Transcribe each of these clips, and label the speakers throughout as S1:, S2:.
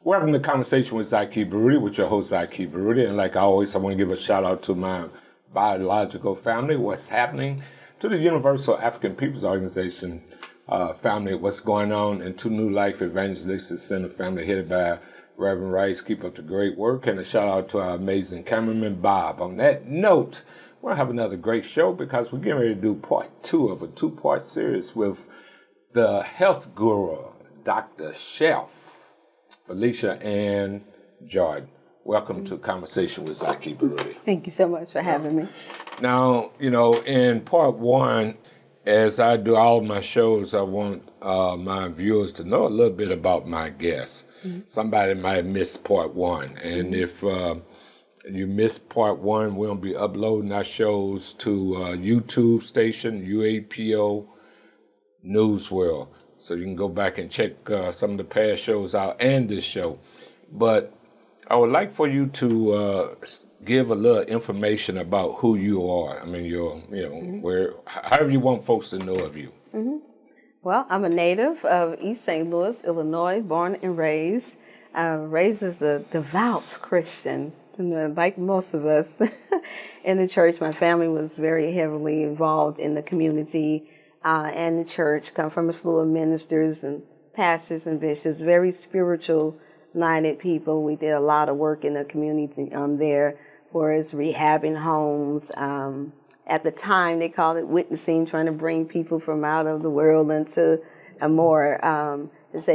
S1: Welcome to Conversation with Zaki Baruti, with your host, Zaki Baruti. And like always, I want to give a shout out to my biological family, what's happening, to the Universal African Peoples Organization family, what's going on, and to New Life Evangelistic Center family headed by Reverend Rice. Keep up the great work, and a shout out to our amazing cameraman, Bob. On that note, we're going to have another great show because we're getting ready to do part 2 of a 2-part series with the health guru, Dr. Chef Felicia Ann Jordan. Welcome to Conversation with Zaki Baruti.
S2: Thank you so much for having me.
S1: Now, in part 1, as I do all of my shows, I want my viewers to know a little bit about my guests. Mm-hmm. Somebody might have missed part 1. And if you missed part 1, we'll be uploading our shows to YouTube station, UAPO News World. So you can go back and check some of the past shows out and this show. But I would like for you to give a little information about who you are. I mean, however you want folks to know of you.
S2: Mm-hmm. Well, I'm a native of East St. Louis, Illinois, born and raised. Raised as a devout Christian, like most of us in the church. My family was very heavily involved in the community and the church. Come from a slew of ministers and pastors and bishops, very spiritual-minded people. We did a lot of work in the community there, whereas rehabbing homes. At the time, they called it witnessing, trying to bring people from out of the world into a more,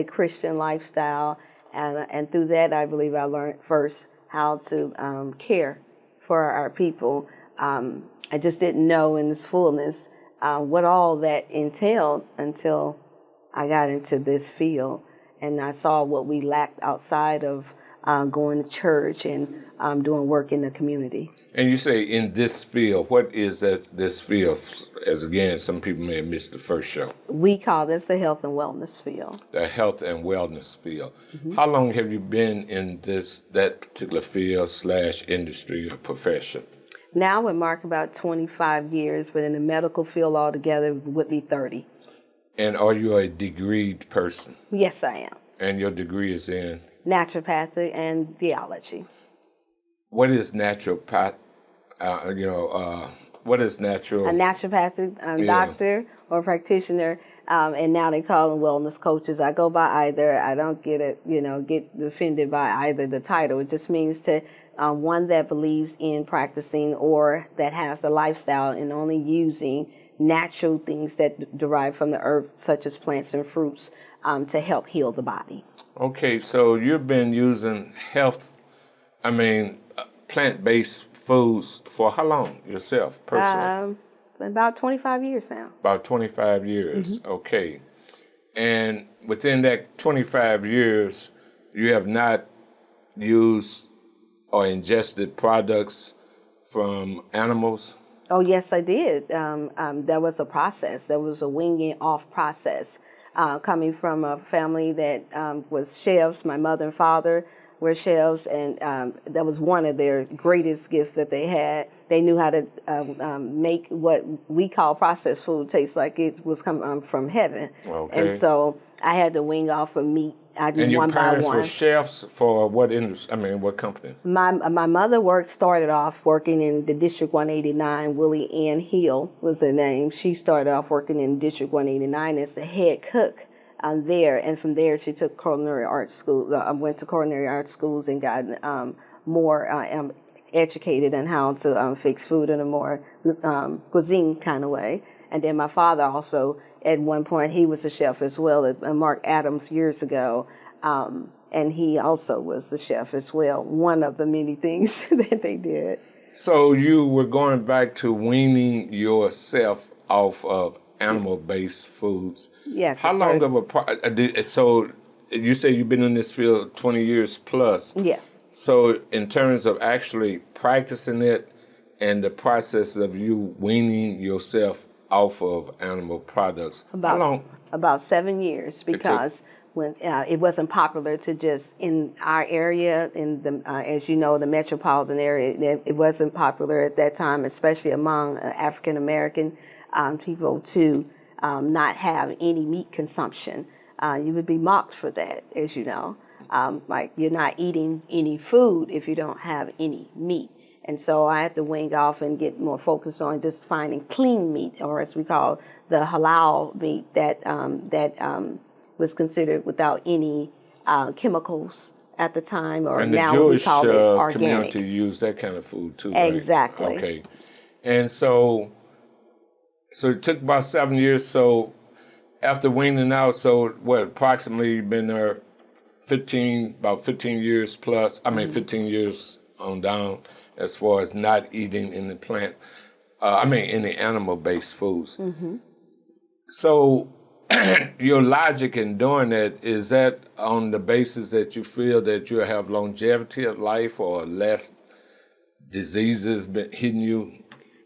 S2: Christian lifestyle. And through that, I believe I learned first how to care for our people. I just didn't know in its fullness what all that entailed until I got into this field and I saw what we lacked outside of going to church and doing work in the community.
S1: And you say in this field, what is this field? As again, some people may have missed the first show.
S2: We call this the health and wellness field.
S1: The health and wellness field.
S2: Mm-hmm.
S1: How long have you been in that particular field / industry or profession?
S2: Now it would mark about 25 years, but in the medical field altogether would be 30.
S1: And are you a degreed person?
S2: Yes, I am.
S1: And your degree is in?
S2: Naturopathy and theology.
S1: What is naturopath? What is natural?
S2: A naturopathic doctor or practitioner, and now they call them wellness coaches. I go by either. I don't get offended by either the title. It just means to one that believes in practicing or that has the lifestyle and only using natural things that derive from the earth, such as plants and fruits, to help heal the body. Okay,
S1: so you've been using plant-based foods for how long yourself, personally?
S2: About 25 years now.
S1: About 25 years,
S2: mm-hmm.
S1: Okay. And within that 25 years, you have not used or ingested products from animals?
S2: Oh, yes, I did. There was a process. There was a weaning off process. Coming from a family that was chefs, my mother and father were chefs, and that was one of their greatest gifts that they had. They knew how to make what we call processed food taste like it was coming from heaven.
S1: Okay.
S2: And so I had to wean off of meat. I did
S1: and your
S2: one
S1: parents
S2: by one.
S1: were chefs for what industry? What company?
S2: My mother started off working in the District 189. Felicia Ann Hill was her name. She started off working in District 189 as the head cook there, and from there she took culinary arts school. Went to culinary arts schools and got more educated on how to fix food in a more cuisine kind of way. And then my father also, at one point, he was a chef as well at Mark Adams years ago. And he also was a chef as well, one of the many things that they did. So
S1: you were going back to weaning yourself off of animal-based foods.
S2: Yes.
S1: How long of so you say you've been in this field 20 years plus.
S2: Yeah.
S1: So in terms of actually practicing it and the process of you weaning yourself off of animal products, how long?
S2: About 7 years, because when it wasn't popular to just in our area, in the as you know, the metropolitan area, it wasn't popular at that time, especially among African American people, to not have any meat consumption. You would be mocked for that, as you know. like you're not eating any food if you don't have any meat. And so I had to wing off and get more focused on just finding clean meat, or as we call the halal meat that was considered without any chemicals at the time, or
S1: and the
S2: now
S1: Jewish
S2: we call it organic.
S1: community use that kind of food too, right?
S2: Exactly.
S1: Okay. And so it took about 7 years. So after weaning out, so what, approximately been there about 15 years plus, 15 years on down, as far as not eating in the plant, in the animal-based foods.
S2: Mm-hmm.
S1: So your logic in doing that, is that on the basis that you feel that you'll have longevity of life or less diseases hitting you?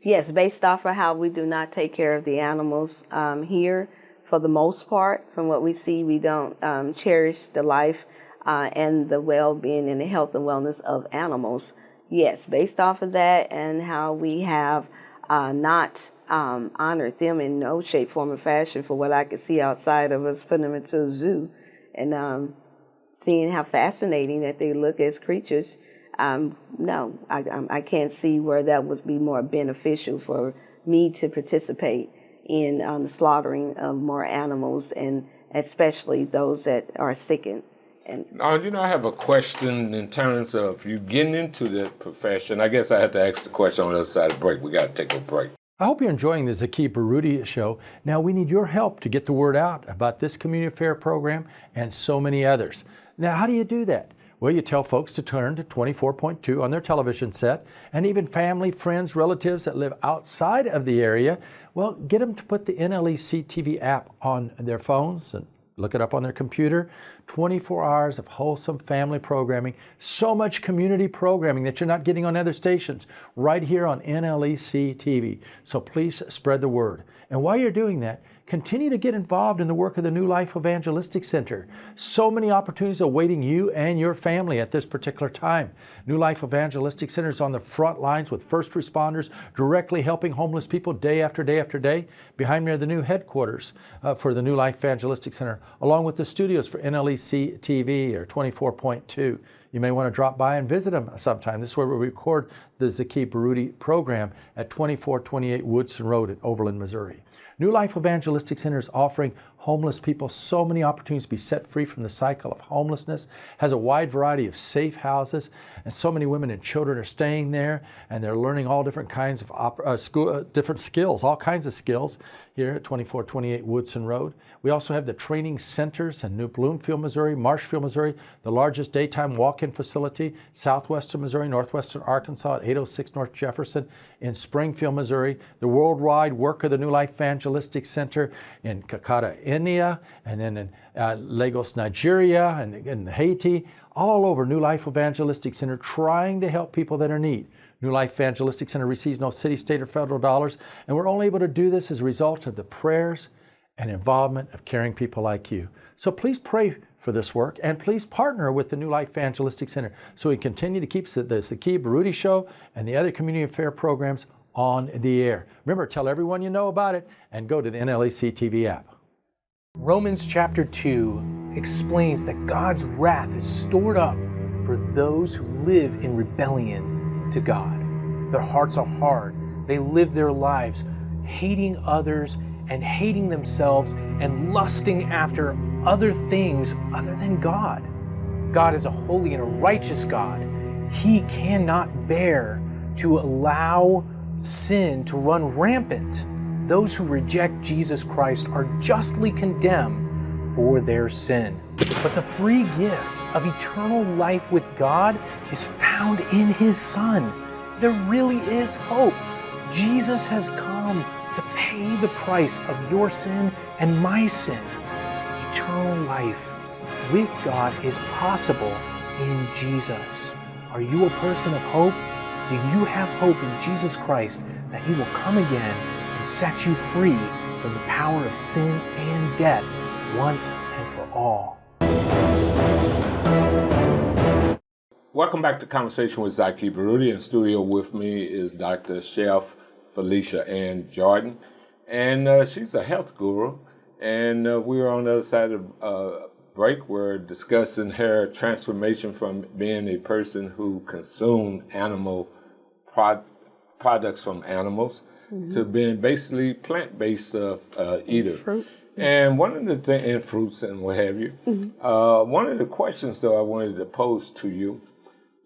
S2: Yes, based off of how we do not take care of the animals here, for the most part, from what we see, we don't cherish the life and the well-being and the health and wellness of animals. Yes, based off of that and how we have not honored them in no shape, form, or fashion, for what I could see outside of us putting them into a zoo and seeing how fascinating that they look as creatures. No, I can't see where that would be more beneficial for me to participate in the slaughtering of more animals, and especially those that are sickened.
S1: I have a question in terms of you getting into the profession. I guess I have to ask the question on the other side of the break. We got to take a break.
S3: I hope you're enjoying the Zaki Baruti show. Now we need your help to get the word out about this community affair program and so many others. Now, how do you do that? Well, you tell folks to turn to 24.2 on their television set, and even family, friends, relatives that live outside of the area. Well, get them to put the NLEC TV app on their phones and look it up on their computer. 24 hours of wholesome family programming. So much community programming that you're not getting on other stations right here on NLEC TV. So please spread the word. And while you're doing that, continue to get involved in the work of the New Life Evangelistic Center. So many opportunities awaiting you and your family at this particular time. New Life Evangelistic Center is on the front lines with first responders, directly helping homeless people day after day after day. Behind me are the new headquarters for the New Life Evangelistic Center, along with the studios for NLEC TV or 24.2. You may want to drop by and visit them sometime. This is where we record the Zaki Baruti program at 2428 Woodson Road in Overland, Missouri. New Life Evangelistic Center is offering homeless people so many opportunities to be set free from the cycle of homelessness, has a wide variety of safe houses, and so many women and children are staying there, and they're learning all different kinds of different skills, all kinds of skills here at 2428 Woodson Road. We also have the training centers in New Bloomfield, Missouri, Marshfield, Missouri, the largest daytime walk-in facility, southwestern Missouri, northwestern Arkansas at 806 North Jefferson, in Springfield, Missouri, the worldwide work of the New Life Evangelistic Center in Kakata, India, and then in Lagos, Nigeria, and in Haiti, all over New Life Evangelistic Center trying to help people that are in need. New Life Evangelistic Center receives no city, state, or federal dollars, and we're only able to do this as a result of the prayers and involvement of caring people like you. So please pray for this work, and please partner with the New Life Evangelistic Center so we continue to keep the Zaki Baruti Show and the other community affair programs on the air. Remember, tell everyone you know about it, and go to the NLEC TV app.
S4: Romans chapter 2 explains that God's wrath is stored up for those who live in rebellion to God. Their hearts are hard. They live their lives hating others and hating themselves and lusting after other things other than God. God is a holy and a righteous God. He cannot bear to allow sin to run rampant. Those who reject Jesus Christ are justly condemned for their sin. But the free gift of eternal life with God is found in His Son. There really is hope. Jesus has come to pay the price of your sin and my sin. Eternal life with God is possible in Jesus. Are you a person of hope? Do you have hope in Jesus Christ that He will come again and set you free from the power of sin and death once and for all?
S1: Welcome back to Conversation with Zaki Baruti. In studio with me is Dr. Chef Felicia Ann Jordan, and she's a health guru, and we're on the other side of break, we're discussing her transformation from being a person who consumed animal products from animals to being basically plant-based eater.
S2: Fruit.
S1: And one of the things, and fruits and what have you, one of the questions though I wanted to pose to you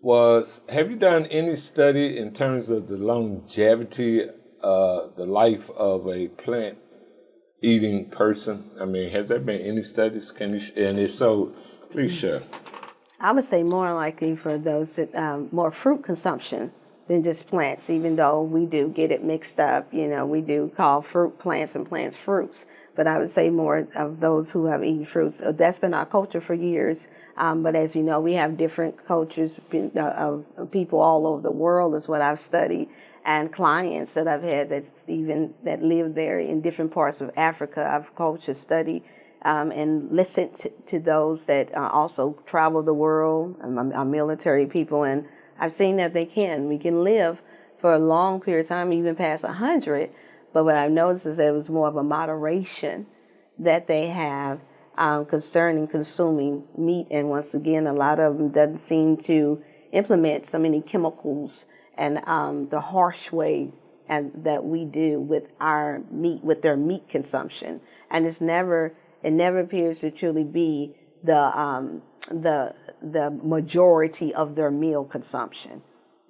S1: was, have you done any study in terms of the longevity, the life of a plant-eating person? I mean, has there been any studies? Can you, and if so, please share.
S2: I would say more likely for those that more fruit consumption than just plants, even though we do get it mixed up. You know, we do call fruit plants and plants fruits. But I would say more of those who have eaten fruits. That's been our culture for years. But as you know, we have different cultures of people all over the world is what I've studied, and clients that I've had that live there in different parts of Africa. I've culture studied and listened to those that also travel the world, our military people, and I've seen that we can live for a long period of time, even past 100. But what I've noticed is that it was more of a moderation that they have concerning consuming meat. And once again, a lot of them doesn't seem to implement so many chemicals and the harsh way that we do with our meat, with their meat consumption. And it never appears to truly be the majority of their meal consumption.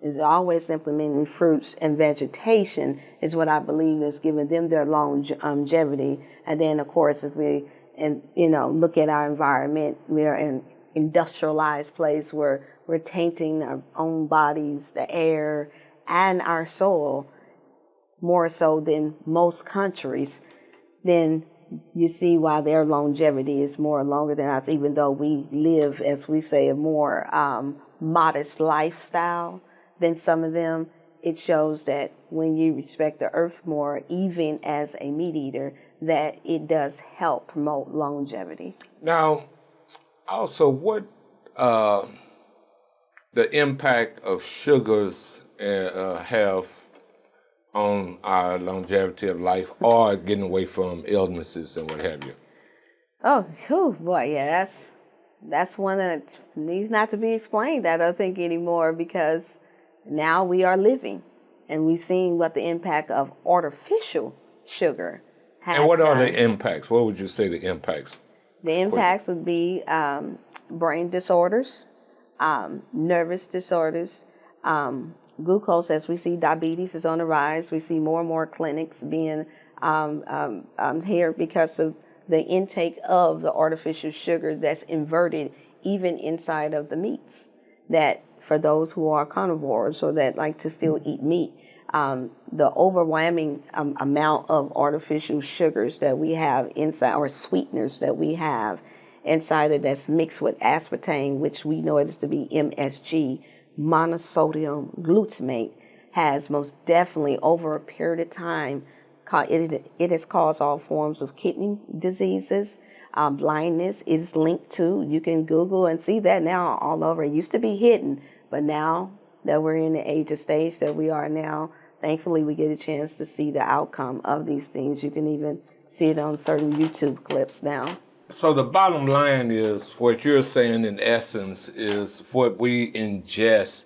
S2: Is always implementing fruits and vegetation is what I believe is giving them their longevity. And then, of course, if we look at our environment, we are in industrialized place where we're tainting our own bodies, the air, and our soil more so than most countries. Then you see why their longevity is longer than ours, even though we live, as we say, a more modest lifestyle than some of them. It shows that when you respect the earth more, even as a meat eater, that it does help promote longevity.
S1: Now, also, what the impact of sugars have on our longevity of life or getting away from illnesses and what have you?
S2: Oh, boy, yeah, that's one that needs not to be explained, I don't think, anymore, because now we are living, and we've seen what the impact of artificial sugar has.
S1: And what are the impacts? What would you say the impacts?
S2: The impacts would be brain disorders, nervous disorders, glucose. As we see, diabetes is on the rise. We see more and more clinics being here because of the intake of the artificial sugar that's inverted even inside of the meats. That for those who are carnivores or that like to still eat meat, the overwhelming amount of artificial sugars that we have inside, or sweeteners that we have inside it, that's mixed with aspartame, which we know it is to be MSG, monosodium glutamate, has most definitely over a period of time, it has caused all forms of kidney diseases. Blindness is linked to. You can Google and see that now all over. It used to be hidden, but now that we're in the age of stage that we are now, thankfully we get a chance to see the outcome of these things. You can even see it on certain YouTube clips now.
S1: So the bottom line is, what you're saying in essence is what we ingest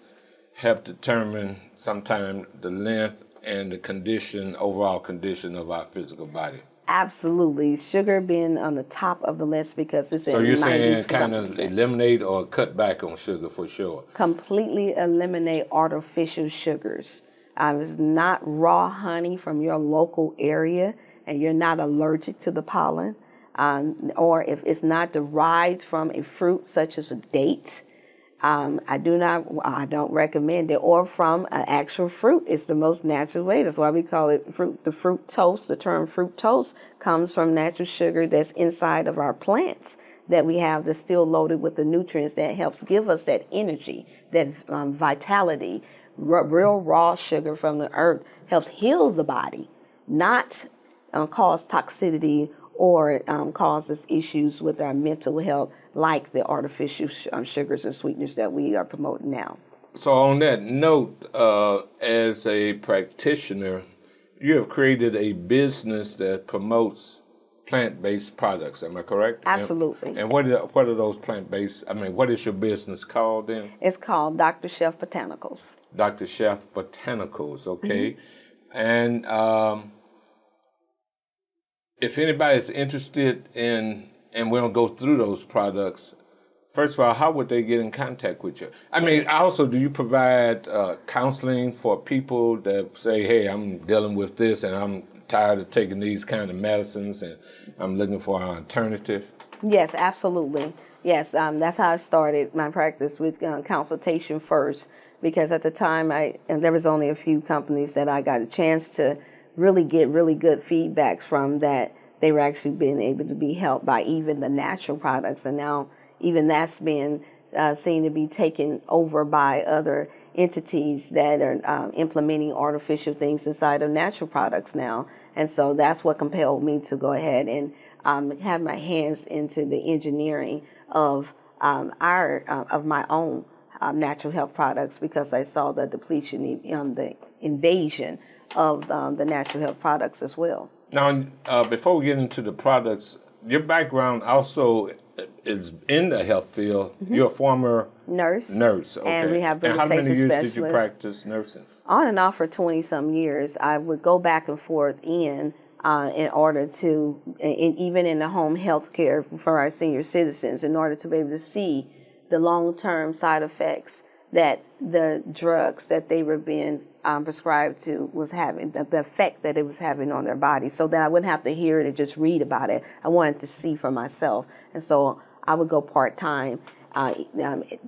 S1: help determine sometimes the length and the overall condition of our physical body.
S2: Absolutely. Sugar being on the top of the list because it's
S1: so you're saying kind of eliminate or cut back on sugar for sure.
S2: Completely eliminate artificial sugars. It's not raw honey from your local area and you're not allergic to the pollen, or if it's not derived from a fruit such as a date, I don't recommend it, or from an actual fruit. It's the most natural way. That's why we call it fruit. The fructose, the term fructose comes from natural sugar that's inside of our plants that we have that's still loaded with the nutrients that helps give us that energy, that vitality. Real raw sugar from the earth helps heal the body, not cause toxicity or causes issues with our mental health like the artificial sugars and sweeteners that we are promoting now.
S1: So on that note, as a practitioner, you have created a business that promotes plant-based products. Am I correct?
S2: Absolutely.
S1: And what are those plant-based? I mean, what is your business called then?
S2: It's called Dr. Chef Botanicals.
S1: Dr. Chef Botanicals. Okay. And if anybody's interested in, and we'll go through those products. First of all, how would they get in contact with you? I mean, also, do you provide counseling for people that say, hey, I'm dealing with this and I'm tired of taking these kind of medicines and I'm looking for an alternative?
S2: Yes, absolutely. Yes, that's how I started my practice with consultation first, because at the time there was only a few companies that I got a chance to really get really good feedbacks from, that they were actually being able to be helped by even the natural products. And now even that's been seen to be taken over by other entities that are implementing artificial things inside of natural products now. And so that's what compelled me to go ahead and have my hands into the engineering of my own natural health products, because I saw the depletion, the invasion of the natural health products as well.
S1: Now, before we get into the products, your background also is in the health field. You're a former
S2: nurse,
S1: okay.
S2: And rehabilitation
S1: and how many years
S2: specialist.
S1: did you practice nursing?
S2: On and off for 20-some years. I would go back and forth in order to, even in the home health care for our senior citizens, in order to be able to see the long-term side effects that the drugs that they were being prescribed to was having, the effect that it was having on their body, so that I wouldn't have to hear it and just read about it. I wanted to see for myself. And so I would go part-time,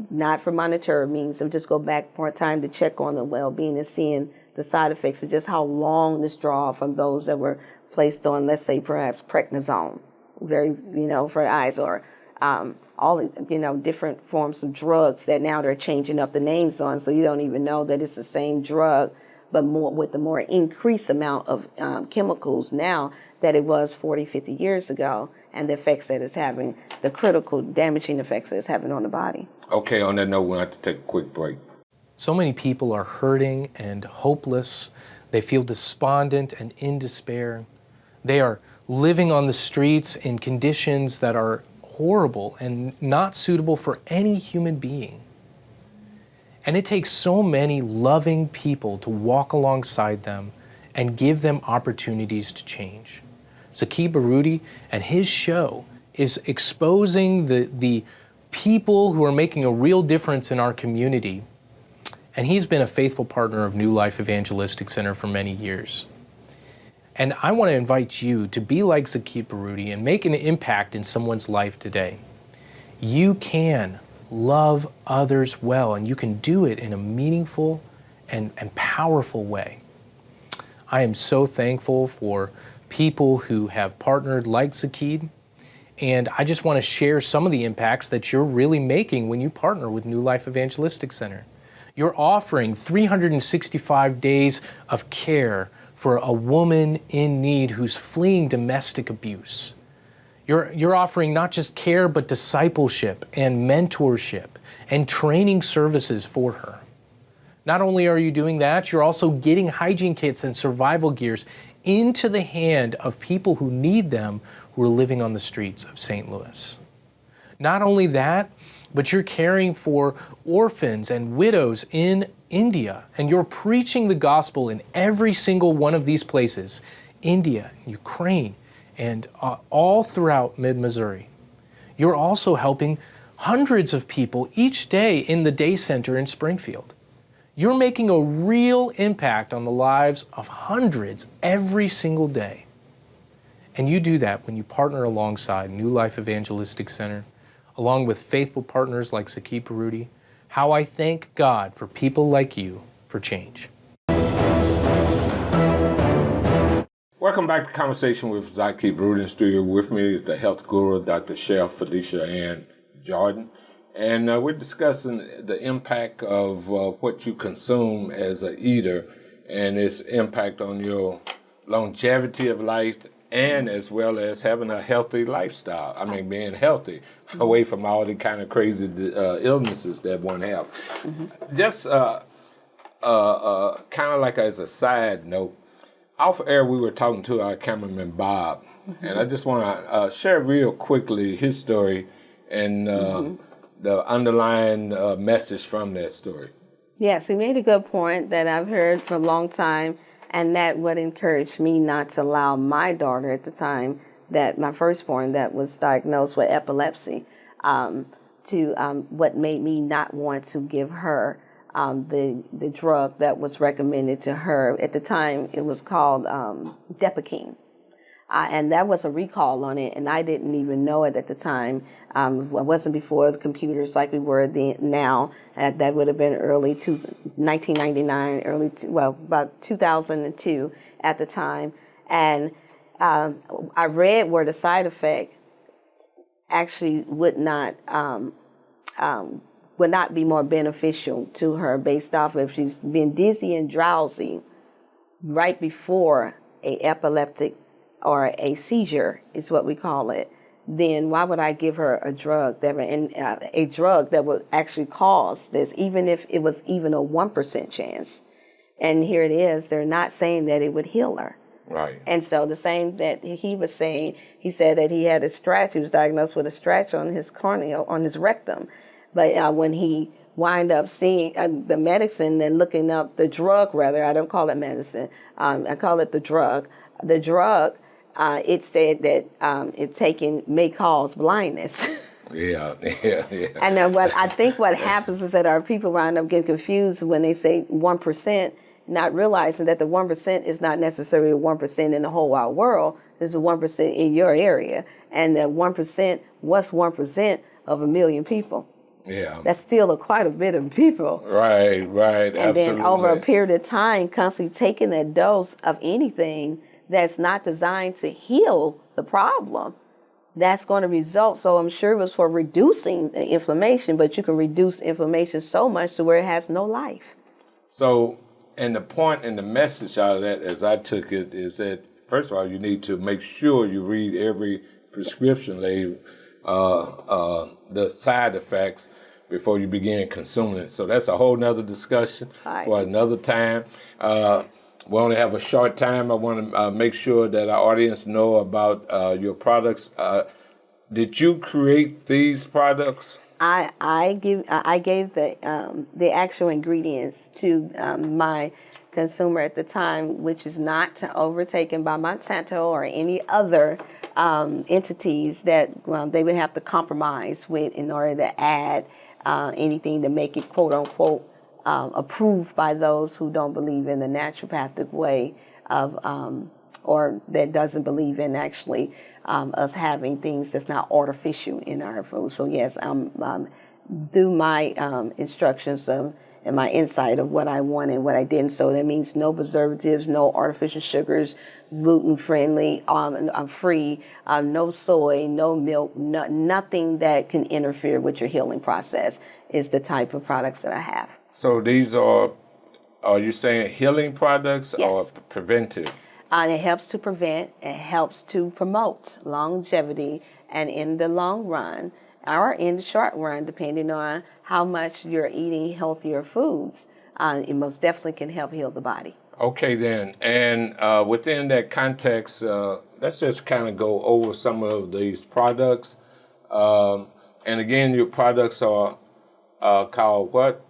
S2: not for monetary means, I would just go back part-time to check on the well-being and seeing the side effects of just how long this draw from those that were placed on, let's say, perhaps prednisone, for eyes, or all, different forms of drugs that now they're changing up the names on, so you don't even know that it's the same drug, but more with the more increased amount of chemicals now that it was 40, 50 years ago, and the effects that it's having, the critical damaging effects that it's having on the body.
S1: Okay, on that note, we'll have to take a quick break.
S4: So many people are hurting and hopeless. They feel despondent and in despair. They are living on the streets in conditions that are horrible and not suitable for any human being. And it takes so many loving people to walk alongside them and give them opportunities to change. Zaki Baruti and his show is exposing the people who are making a real difference in our community. And he's been a faithful partner of New Life Evangelistic Center for many years. And I want to invite you to be like Zaki Baruti and make an impact in someone's life today. You can love others well, and you can do it in a meaningful and powerful way. I am so thankful for people who have partnered like Zaki, and I just want to share some of the impacts that you're really making when you partner with New Life Evangelistic Center. You're offering 365 days of care for a woman in need who's fleeing domestic abuse. You're offering not just care, but discipleship and mentorship and training services for her. Not only are you doing that, you're also getting hygiene kits and survival gears into the hand of people who need them, who are living on the streets of St. Louis. Not only that, but you're caring for orphans and widows in India, and you're preaching the gospel in every single one of these places, India, Ukraine, and all throughout mid-Missouri. You're also helping hundreds of people each day in the day center in Springfield. You're making a real impact on the lives of hundreds every single day. And you do that when you partner alongside New Life Evangelistic Center, along with faithful partners like Zaki Baruti. How I thank God for people like you for change.
S1: Welcome back to Conversation with Zaki Baruti. In studio with me is the health guru, Dr. Chef Felicia Ann Jordan. And we're discussing the impact of what you consume as an eater and its impact on your longevity of life, and as well as having a healthy lifestyle. I mean, being healthy, away from all the kind of crazy illnesses that one have. Just kind of like as a side note, off air we were talking to our cameraman Bob, And I just want to share real quickly his story and the underlying message from that story.
S2: Yes, he made a good point that I've heard for a long time, and that would encourage me not to allow my daughter at the time, that my firstborn that was diagnosed with epilepsy, what made me not want to give her the drug that was recommended to her. At the time, it was called Depakine. And that was a recall on it, and I didn't even know it at the time. It wasn't before the computers like we were now. That would have been 1999, about 2002 at the time. And I read where the side effect actually would not be more beneficial to her, based off of if she's been dizzy and drowsy right before a epileptic or a seizure is what we call it, then why would I give her a drug that would actually cause this, even if it was even a 1% chance? And here it is, they're not saying that it would heal her.
S1: Right.
S2: And so the same that he was saying, he said that he had a stretch, he was diagnosed with a stretch on his cornea, on his rectum. But when he wind up seeing the medicine and looking up the drug, rather, I don't call it medicine, I call it the drug. The drug, it said that it taken may cause blindness.
S1: Yeah.
S2: And then what happens is that our people wind up getting confused when they say 1%, not realizing that the 1% is not necessarily 1% in the whole wide world. There's a 1% in your area. And that 1%, what's 1% of a million people?
S1: Yeah.
S2: That's still quite a bit of people.
S1: Right,
S2: And
S1: absolutely.
S2: then over a period of time, constantly taking that dose of anything that's not designed to heal the problem, that's going to result. So I'm sure it was for reducing the inflammation, but you can reduce inflammation so much to where it has no life.
S1: So, and the point and the message out of that, as I took it, is that, first of all, you need to make sure you read every prescription label, the side effects, before you begin consuming it. So that's a whole nother discussion for another time. We only have a short time. I want to make sure that our audience know about your products. Did you create these products?
S2: I gave the actual ingredients to my consumer at the time, which is not overtaken by Monsanto or any other entities that they would have to compromise with in order to add anything to make it quote unquote approved by those who don't believe in the naturopathic way of or that doesn't believe in actually us having things that's not artificial in our food. So yes, do my instructions and my insight of what I want and what I didn't. So that means no preservatives, no artificial sugars, gluten-friendly, free, no soy, no milk, nothing that can interfere with your healing process is the type of products that I have.
S1: So these are you saying healing products or preventive?
S2: It helps to prevent, it helps to promote longevity, and in the long run, or in the short run, depending on how much you're eating healthier foods, it most definitely can help heal the body.
S1: Okay, then. And within that context, let's just kind of go over some of these products. And again, your products are called what?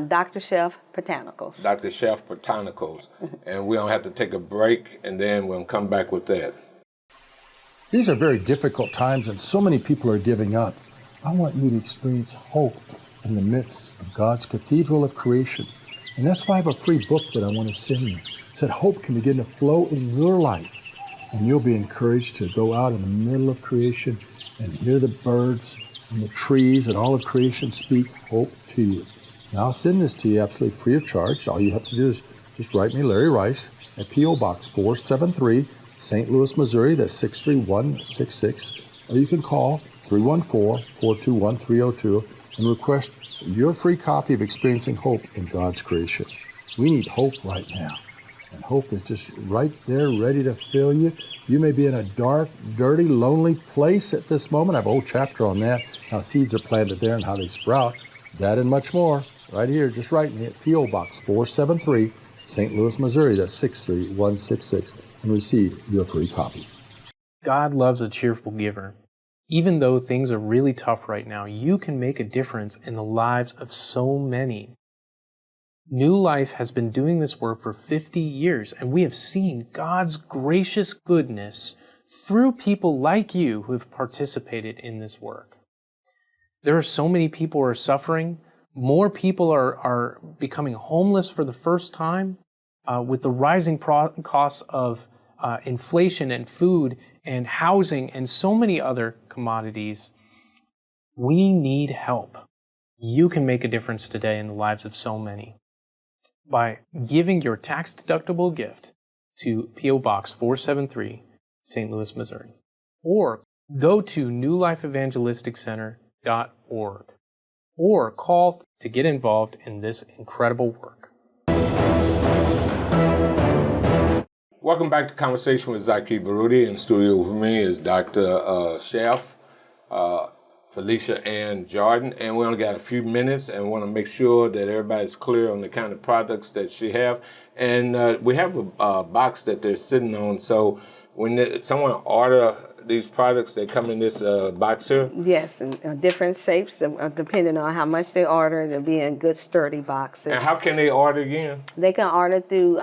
S2: Dr. Chef Botanicals.
S1: Dr. Chef Botanicals. And we're going to have to take a break, and then we'll come back with that.
S3: These are very difficult times, and so many people are giving up. I want you to experience hope in the midst of God's cathedral of creation. And that's why I have a free book that I want to send you. It said hope can begin to flow in your life. And you'll be encouraged to go out in the middle of creation and hear the birds and the trees and all of creation speak hope to you. Now, I'll send this to you absolutely free of charge. All you have to do is just write me Larry Rice at P.O. Box 473, St. Louis, Missouri. That's 63166. Or you can call 314-421-302 and request your free copy of Experiencing Hope in God's Creation. We need hope right now. And hope is just right there, ready to fill you. You may be in a dark, dirty, lonely place at this moment. I have a whole chapter on that, how seeds are planted there and how they sprout. That and much more, right here. Just write me at P.O. Box 473, St. Louis, Missouri. That's 63166, and receive your free copy.
S4: God loves a cheerful giver. Even though things are really tough right now, you can make a difference in the lives of so many. New Life has been doing this work for 50 years, and we have seen God's gracious goodness through people like you who have participated in this work. There are so many people who are suffering. More people are becoming homeless for the first time with the rising costs of inflation and food and housing and so many other commodities. We need help. You can make a difference today in the lives of so many by giving your tax-deductible gift to P.O. Box 473, St. Louis, Missouri. Or go to newlifeevangelisticcenter.org or call to get involved in this incredible work.
S1: Welcome back to Conversation with Zaki Baruti. In studio with me is Dr. Chef Felicia Ann Jordan, and we only got a few minutes and want to make sure that everybody's clear on the kind of products that she have. And we have a box that they're sitting on, so when someone order these products, they come in this box here?
S2: Yes, in different shapes, depending on how much they order. They'll be in good, sturdy boxes.
S1: And how can they order again?
S2: They can order through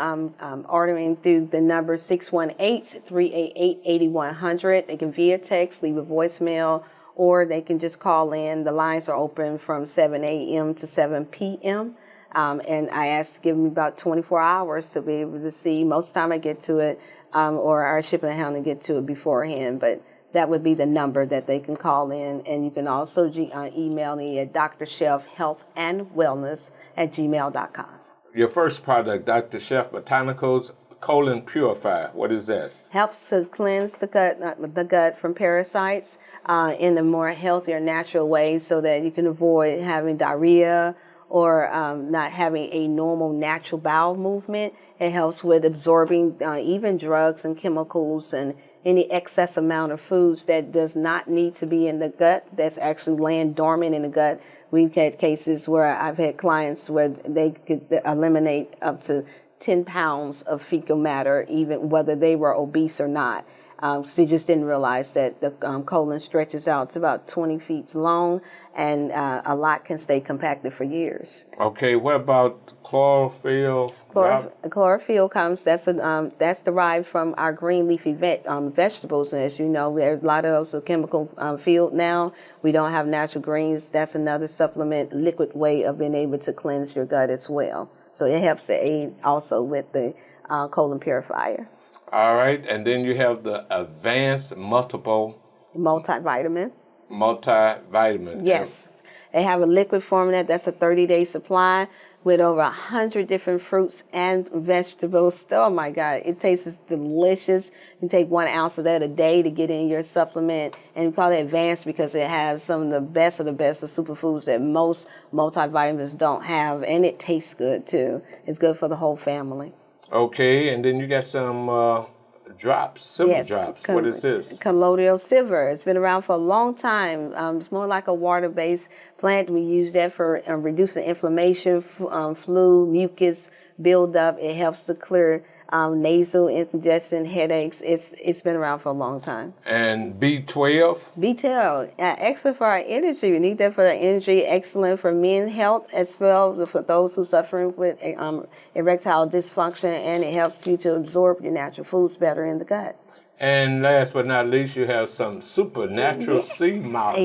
S2: ordering through the number 618-388-8100. They can via text, leave a voicemail, or they can just call in. The lines are open from 7 a.m. to 7 p.m. And I ask to give me about 24 hours to be able to see. Most of the time I get to it, or our shipping and handling get to it beforehand. But that would be the number that they can call in. And you can also email me at drshelfhealthandwellness@gmail.com.
S1: Your first product, Dr. Chef Botanicals Colon Purifier. What is that?
S2: Helps to cleanse the gut from parasites in a more healthier, natural way, so that you can avoid having diarrhea or not having a normal natural bowel movement. It helps with absorbing even drugs and chemicals and any excess amount of foods that does not need to be in the gut, that's actually laying dormant in the gut. We've had cases where I've had clients where they could eliminate up to 10 pounds of fecal matter, even whether they were obese or not. So they just didn't realize that the colon stretches out to about 20 feet long, and a lot can stay compacted for years. Okay,
S1: what about chlorophyll?
S2: Chlorophyll comes, that's derived from our green leafy vegetables. And as you know, a lot of those are chemical filled now. We don't have natural greens. That's another supplement, liquid way of being able to cleanse your gut as well. So it helps to aid also with the colon purifier.
S1: All right, and then you have the advanced
S2: multivitamin.
S1: Yes.
S2: They have a liquid form of that. That's a 30-day supply with over 100 different fruits and vegetables. Oh my God, it tastes delicious. You take 1 ounce of that a day to get in your supplement, and we call it advanced because it has some of the best of superfoods that most multivitamins don't have, and it tastes good too. It's good for the whole family.
S1: Okay, and then you got some drops, silver drops. What is this?
S2: Colloidal silver. It's been around for a long time. It's more like a water-based plant. We use that for reducing inflammation, flu, mucus buildup. It helps to clear nasal indigestion, headaches. It's been around for a long time.
S1: And B12?
S2: B12, excellent for our energy. We need that for the energy. Excellent for men's health as well, for those who are suffering with erectile dysfunction, and it helps you to absorb your natural foods better in the gut.
S1: And last but not least, you have some supernatural sea moss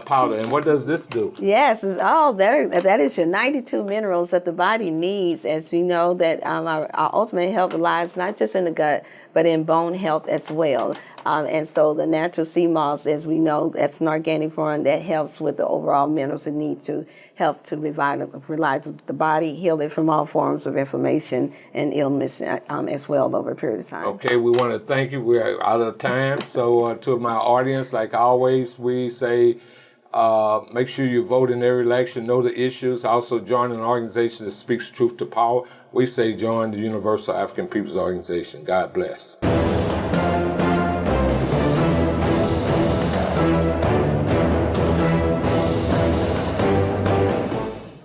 S1: powder. And what does this do?
S2: Yes, it's all there. That is your 92 minerals that the body needs. As we know, that our ultimate health lies not just in the gut, but in bone health as well. And so the natural sea moss, as we know, that's an organic form that helps with the overall minerals it needs to help to revive the body, heal it from all forms of inflammation and illness as well over a period of time.
S1: Okay, we want to thank you. We're out of time. So to my audience, like always, we say make sure you vote in every election, know the issues. Also join an organization that speaks truth to power. We say join the Universal African Peoples Organization. God bless.